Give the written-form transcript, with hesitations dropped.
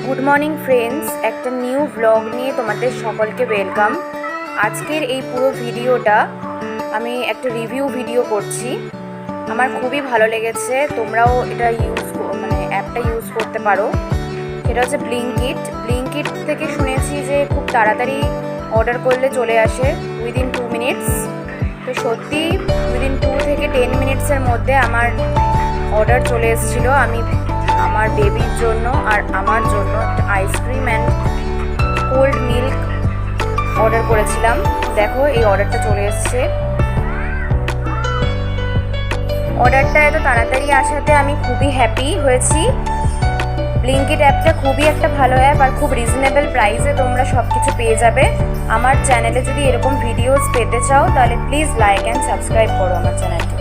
Good morning friends, একটা new blog নিয়ে তোমাদের সকলকে ওয়েলকাম। আজকের এই পুরো ভিডিওটা আমি একটা রিভিউ ভিডিও করছি। আমার খুবই ভালো লেগেছে, তোমরাও এটা অ্যাপটা ইউজ করতে পারো। সেটা হচ্ছে ব্লিঙ্কিট থেকে শুনেছি যে খুব তাড়াতাড়ি অর্ডার করলে চলে আসে উইদিন 2 মিনিটস। তো সত্যি উইদিন 2 থেকে 10 মিনিটসের মধ্যে আমার অর্ডার চলে এসেছিলো। আমি আমার বেবির জন্য আর আমার জন্য একটা ice cream and cold milk order করেছিলাম। দেখো এই অর্ডারটা চলে এসছে। অর্ডারটা এত তাড়াতাড়ি আসাতে আমি খুবই হ্যাপি হয়েছি। ব্লিঙ্কিট অ্যাপটা খুবই একটা ভালো অ্যাপ আর খুব রিজনেবল প্রাইসে তোমরা সব কিছু পেয়ে যাবে। আমার চ্যানেলে যদি এরকম ভিডিওস পেতে চাও তাহলে প্লিজ লাইক অ্যান্ড সাবস্ক্রাইব করো আমার চ্যানেলটি।